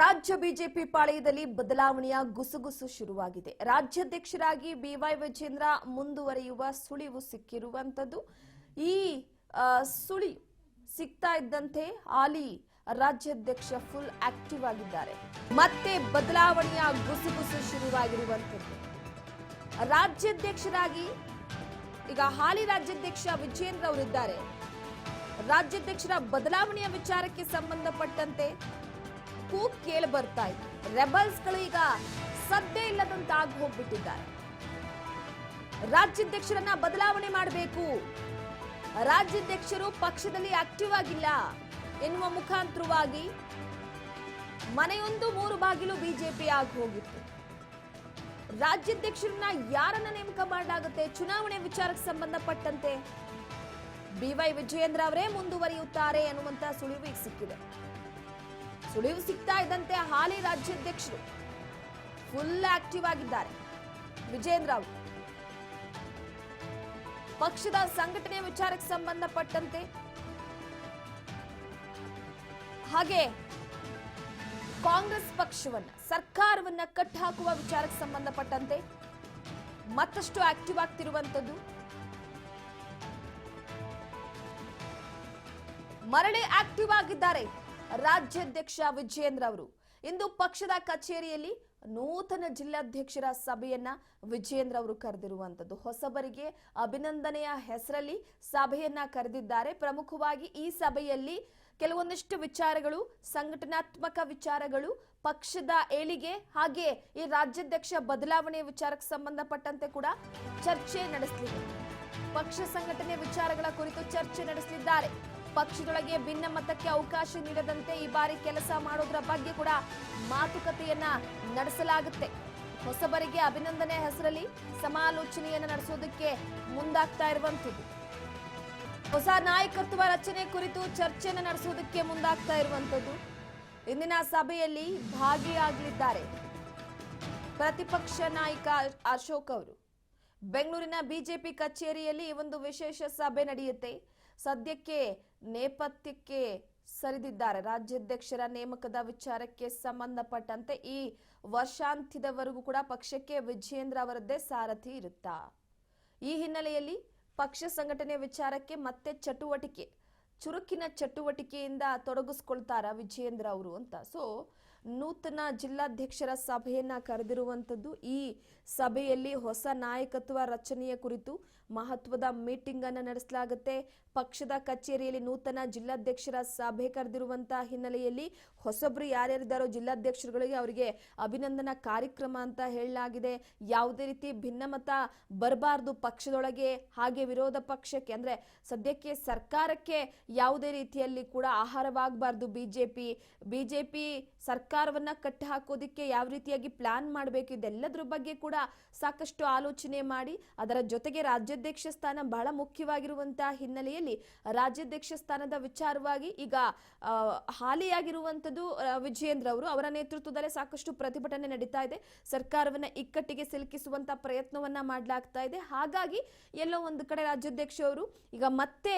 ರಾಜ್ಯ ಬಿಜೆಪಿ ಪಾಳೆಯದಲ್ಲಿ ಬದಲಾವಣೆಯ ಗುಸುಗುಸು ಶುರುವಾಗಿದೆ. ರಾಜ್ಯಾಧ್ಯಕ್ಷರಾಗಿ ಬಿವೈ ವಿಜೇಂದ್ರ ಮುಂದುವರಿಯುವ ಸುಳಿವು ಸಿಕ್ಕಿರುವಂತದ್ದು. ಈ ಸುಳಿ ಸಿಗ್ತಾ ಇದ್ದಂತೆ ಹಾಲಿ ರಾಜ್ಯಾಧ್ಯಕ್ಷ ಫುಲ್ ಆಕ್ಟಿವ್ ಆಗಿದ್ದಾರೆ. ಮತ್ತೆ ಬದಲಾವಣೆಯ ಗುಸುಗುಸು ಶುರುವಾಗಿರುವಂತದ್ದು. ರಾಜ್ಯಾಧ್ಯಕ್ಷರಾಗಿ ಈಗ ಹಾಲಿ ರಾಜ್ಯಾಧ್ಯಕ್ಷ ವಿಜೇಂದ್ರ ಅವರಿದ್ದಾರೆ. ರಾಜ್ಯಾಧ್ಯಕ್ಷರ ಬದಲಾವಣೆಯ ವಿಚಾರಕ್ಕೆ ಸಂಬಂಧಪಟ್ಟಂತೆ ಕೂಗ್ ಕೇಳಿ ಬರ್ತಾ ಇದೆ. ರೆಬಲ್ಸ್ಗಳು ಈಗ ಸದ್ದೆ ಇಲ್ಲದಂತಾಗಿ ಹೋಗ್ಬಿಟ್ಟಿದ್ದಾರೆ. ರಾಜ್ಯಾಧ್ಯಕ್ಷರನ್ನ ಬದಲಾವಣೆ ಮಾಡಬೇಕು, ರಾಜ್ಯಾಧ್ಯಕ್ಷರು ಪಕ್ಷದಲ್ಲಿ ಆಕ್ಟಿವ್ ಆಗಿಲ್ಲ ಎನ್ನುವ ಮುಖಾಂತರವಾಗಿ ಮನೆಯೊಂದು 3 ಬಾಗಿಲು ಬಿಜೆಪಿ ಆಗಿ ಹೋಗಿತ್ತು. ರಾಜ್ಯಾಧ್ಯಕ್ಷರನ್ನ ಯಾರನ್ನ ನೇಮಕ ಮಾಡಲಾಗುತ್ತೆ ಚುನಾವಣೆ ವಿಚಾರಕ್ಕೆ ಸಂಬಂಧಪಟ್ಟಂತೆ ಬಿವೈ ವಿಜೇಂದ್ರ ಅವರೇ ಮುಂದುವರಿಯುತ್ತಾರೆ ಎನ್ನುವಂತ ಸುಳಿವು ಸಿಕ್ಕಿದೆ. ಸುಳಿವು ಸಿಗ್ತಾ ಇದ್ದಂತೆ ಹಾಲಿ ರಾಜ್ಯಾಧ್ಯಕ್ಷರು ಫುಲ್ ಆಕ್ಟಿವ್ ಆಗಿದ್ದಾರೆ. ವಿಜೇಂದ್ರ ಅವರು ಪಕ್ಷದ ಸಂಘಟನೆ ವಿಚಾರಕ್ಕೆ ಸಂಬಂಧಪಟ್ಟಂತೆ ಹಾಗೆ ಕಾಂಗ್ರೆಸ್ ಪಕ್ಷವನ್ನ ಸರ್ಕಾರವನ್ನ ಕಟ್ಟಾಕುವ ವಿಚಾರಕ್ಕೆ ಸಂಬಂಧಪಟ್ಟಂತೆ ಮತ್ತಷ್ಟು ಆಕ್ಟಿವ್ ಆಗ್ತಿರುವಂತದ್ದು. ಮರಳಿ ಆಕ್ಟಿವ್ ಆಗಿದ್ದಾರೆ ರಾಜ್ಯಾಧ್ಯಕ್ಷ ವಿಜೇಂದ್ರ ಅವರು. ಇಂದು ಪಕ್ಷದ ಕಚೇರಿಯಲ್ಲಿ ನೂತನ ಜಿಲ್ಲಾಧ್ಯಕ್ಷರ ಸಭೆಯನ್ನ ವಿಜೇಂದ್ರ ಅವರು ಕರೆದಿರುವಂತದ್ದು. ಹೊಸಬರಿಗೆ ಅಭಿನಂದನೆಯ ಹೆಸರಲ್ಲಿ ಸಭೆಯನ್ನ ಕರೆದಿದ್ದಾರೆ. ಪ್ರಮುಖವಾಗಿ ಈ ಸಭೆಯಲ್ಲಿ ಕೆಲವೊಂದಿಷ್ಟು ವಿಚಾರಗಳು, ಸಂಘಟನಾತ್ಮಕ ವಿಚಾರಗಳು, ಪಕ್ಷದ ಏಳಿಗೆ ಹಾಗೆ ಈ ರಾಜ್ಯಾಧ್ಯಕ್ಷ ಬದಲಾವಣೆ ವಿಚಾರಕ್ಕೆ ಸಂಬಂಧಪಟ್ಟಂತೆ ಕೂಡ ಚರ್ಚೆ ನಡೆಸಲಿದೆ. ಪಕ್ಷ ಸಂಘಟನೆ ವಿಚಾರಗಳ ಕುರಿತು ಚರ್ಚೆ ನಡೆಸಲಿದ್ದಾರೆ. ಪಕ್ಷದೊಳಗೆ ಭಿನ್ನಮತಕ್ಕೆ ಅವಕಾಶ ನೀಡದಂತೆ ಈ ಬಾರಿ ಕೆಲಸ ಮಾಡೋದ್ರ ಬಗ್ಗೆ ಕೂಡ ಮಾತುಕತೆಯನ್ನ ನಡೆಸಲಾಗುತ್ತೆ. ಹೊಸಬರಿಗೆ ಅಭಿನಂದನೆ ಹೆಸರಲ್ಲಿ ಸಮಾಲೋಚನೆಯನ್ನ ನಡೆಸೋದಕ್ಕೆ ಮುಂದಾಗ್ತಾ ಇರುವಂತದ್ದು. ಹೊಸ ನಾಯಕತ್ವ ರಚನೆ ಕುರಿತು ಚರ್ಚೆಯನ್ನು ನಡೆಸುವುದಕ್ಕೆ ಮುಂದಾಗ್ತಾ ಇರುವಂತದ್ದು. ಇಂದಿನ ಸಭೆಯಲ್ಲಿ ಭಾಗಿಯಾಗಲಿದ್ದಾರೆ ಪ್ರತಿಪಕ್ಷ ನಾಯಕ ಅಶೋಕ್ ಅವರು. ಬೆಂಗಳೂರಿನ ಬಿಜೆಪಿ ಕಚೇರಿಯಲ್ಲಿ ಈ ಒಂದು ವಿಶೇಷ ಸಭೆ ನಡೆಯುತ್ತೆ. ಸದ್ಯಕ್ಕೆ ನೇಪಥ್ಯಕ್ಕೆ ಸರಿದಿದ್ದಾರೆ. ರಾಜ್ಯಾಧ್ಯಕ್ಷರ ನೇಮಕದ ವಿಚಾರಕ್ಕೆ ಸಂಬಂಧಪಟ್ಟಂತೆ ಈ ವರ್ಷಾಂತ್ಯದವರೆಗೂ ಕೂಡ ಪಕ್ಷಕ್ಕೆ ವಿಜೇಂದ್ರ ಅವರದ್ದೇ ಸಾರಥಿ ಇರುತ್ತಾ. ಈ ಹಿನ್ನೆಲೆಯಲ್ಲಿ ಪಕ್ಷ ಸಂಘಟನೆ ವಿಚಾರಕ್ಕೆ ಮತ್ತೆ ಚುರುಕಿನ ಚಟುವಟಿಕೆಯಿಂದ ತೊಡಗಿಸ್ಕೊಳ್ತಾರ ವಿಜೇಂದ್ರ ಅವರು ಅಂತ. ಸೊ ನೂತನ ಜಿಲ್ಲಾಧ್ಯಕ್ಷರ ಸಭೆಯನ್ನ ಕರೆದಿರುವಂತದ್ದು. ಈ ಸಭೆಯಲ್ಲಿ ಹೊಸ ನಾಯಕತ್ವ ರಚನೆಯ ಕುರಿತು ಮಹತ್ವದ ಮೀಟಿಂಗ್ ಅನ್ನು ನಡೆಸಲಾಗುತ್ತೆ. ಪಕ್ಷದ ಕಚೇರಿಯಲ್ಲಿ ನೂತನ ಜಿಲ್ಲಾಧ್ಯಕ್ಷರ ಸಭೆ ಕರೆದಿರುವಂತಹ ಹಿನ್ನೆಲೆಯಲ್ಲಿ ಹೊಸಬ್ರು ಯಾರ್ಯಾರಿದ್ದಾರೋ ಜಿಲ್ಲಾಧ್ಯಕ್ಷರುಗಳಿಗೆ ಅವರಿಗೆ ಅಭಿನಂದನಾ ಕಾರ್ಯಕ್ರಮ ಅಂತ ಹೇಳಲಾಗಿದೆ. ಯಾವುದೇ ರೀತಿ ಭಿನ್ನಮತ ಬರಬಾರ್ದು ಪಕ್ಷದೊಳಗೆ, ಹಾಗೆ ವಿರೋಧ ಪಕ್ಷಕ್ಕೆ ಅಂದ್ರೆ ಸದ್ಯಕ್ಕೆ ಸರ್ಕಾರಕ್ಕೆ ಯಾವುದೇ ರೀತಿಯಲ್ಲಿ ಕೂಡ ಆಹಾರವಾಗಬಾರ್ದು. ಬಿಜೆಪಿ ಸರ್ಕಾರವನ್ನ ಕಟ್ಟಿ ಹಾಕೋದಿಕ್ಕೆ ಯಾವ ರೀತಿಯಾಗಿ ಪ್ಲಾನ್ ಮಾಡಬೇಕು ಇದೆಲ್ಲದ್ರ ಬಗ್ಗೆ ಕೂಡ ಸಾಕಷ್ಟು ಆಲೋಚನೆ ಮಾಡಿ ಅದರ ಜೊತೆಗೆ ರಾಜ್ಯಾಧ್ಯಕ್ಷ ಸ್ಥಾನ ಬಹಳ ಮುಖ್ಯವಾಗಿರುವಂತಹ ಹಿನ್ನೆಲೆಯಲ್ಲಿ ರಾಜ್ಯಾಧ್ಯಕ್ಷ ಸ್ಥಾನದ ವಿಚಾರವಾಗಿ ಈಗ ಹಾಲಿಯಾಗಿರುವಂತದ್ದು ವಿಜೇಂದ್ರ ಅವರು. ಅವರ ನೇತೃತ್ವದಲ್ಲೇ ಸಾಕಷ್ಟು ಪ್ರತಿಭಟನೆ ನಡೀತಾ ಇದೆ. ಸರ್ಕಾರವನ್ನ ಇಕ್ಕಟ್ಟಿಗೆ ಸಿಲುಕಿಸುವಂತ ಪ್ರಯತ್ನವನ್ನ ಮಾಡಲಾಗ್ತಾ ಇದೆ. ಹಾಗಾಗಿ ಎಲ್ಲೋ ಒಂದು ಕಡೆ ರಾಜ್ಯಾಧ್ಯಕ್ಷ ಅವರು ಈಗ ಮತ್ತೆ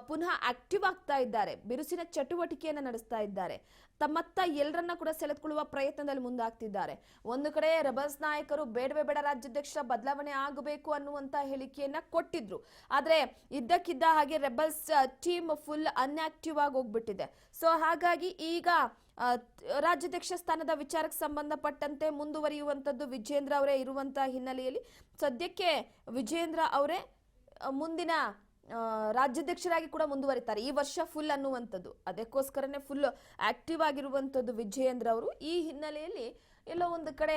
ಪುನಃ ಆಕ್ಟಿವ್ ಆಗ್ತಾ ಇದ್ದಾರೆ. ಬಿರುಸಿನ ಚಟುವಟಿಕೆಯನ್ನ ನಡೆಸ್ತಾ ಇದ್ದಾರೆ. ತಮ್ಮತ್ತ ಎಲ್ಲರನ್ನ ಕೂಡ ಸೆಳೆದುಕೊಳ್ಳುವ ಪ್ರಯತ್ನದಲ್ಲಿ ಮುಂದಾಗ್ತಿದ್ದಾರೆ. ಒಂದು ಕಡೆ ರೆಬಲ್ಸ್ ನಾಯಕರು ಬೇಡವೇ ಬೇಡ ರಾಜ್ಯಾಧ್ಯಕ್ಷರ ಬದಲಾವಣೆ ಆಗಬೇಕು ಅನ್ನುವಂತ ಹೇಳಿಕೆಯನ್ನ ಕೊಟ್ಟಿದ್ರು. ಆದ್ರೆ ಇದ್ದಕ್ಕಿದ್ದ ಹಾಗೆ ರೆಬಲ್ಸ್ ಟೀಮ್ ಫುಲ್ ಅನ್ಆಕ್ಟಿವ್ ಆಗಿ ಹೋಗ್ಬಿಟ್ಟಿದೆ. ಸೊ ಹಾಗಾಗಿ ಈಗ ರಾಜ್ಯಾಧ್ಯಕ್ಷ ಸ್ಥಾನದ ವಿಚಾರಕ್ಕೆ ಸಂಬಂಧಪಟ್ಟಂತೆ ಮುಂದುವರಿಯುವಂತದ್ದು ವಿಜೇಂದ್ರ ಅವರೇ ಇರುವಂತಹ ಹಿನ್ನೆಲೆಯಲ್ಲಿ ಸದ್ಯಕ್ಕೆ ವಿಜೇಂದ್ರ ಅವರೇ ಮುಂದಿನ ರಾಜ್ಯಾಧ್ಯಕ್ಷರಾಗಿ ಕೂಡ ಮುಂದುವರಿತಾರೆ ಈ ವರ್ಷ ಫುಲ್ ಅನ್ನುವಂಥದ್ದು. ಅದಕ್ಕೋಸ್ಕರನೇ ಫುಲ್ ಆಕ್ಟಿವ್ ಆಗಿರುವಂಥದ್ದು ವಿಜೇಂದ್ರ ಅವರು. ಈ ಹಿನ್ನೆಲೆಯಲ್ಲಿ ಎಲ್ಲೋ ಒಂದು ಕಡೆ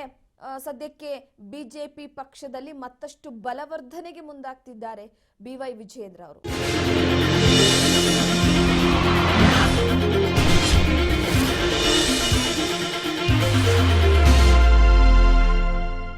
ಸದ್ಯಕ್ಕೆ ಬಿಜೆಪಿ ಪಕ್ಷದಲ್ಲಿ ಮತ್ತಷ್ಟು ಬಲವರ್ಧನೆಗೆ ಮುಂದಾಗ್ತಿದ್ದಾರೆ ಬಿವೈ ವಿಜೇಂದ್ರ ಅವರು.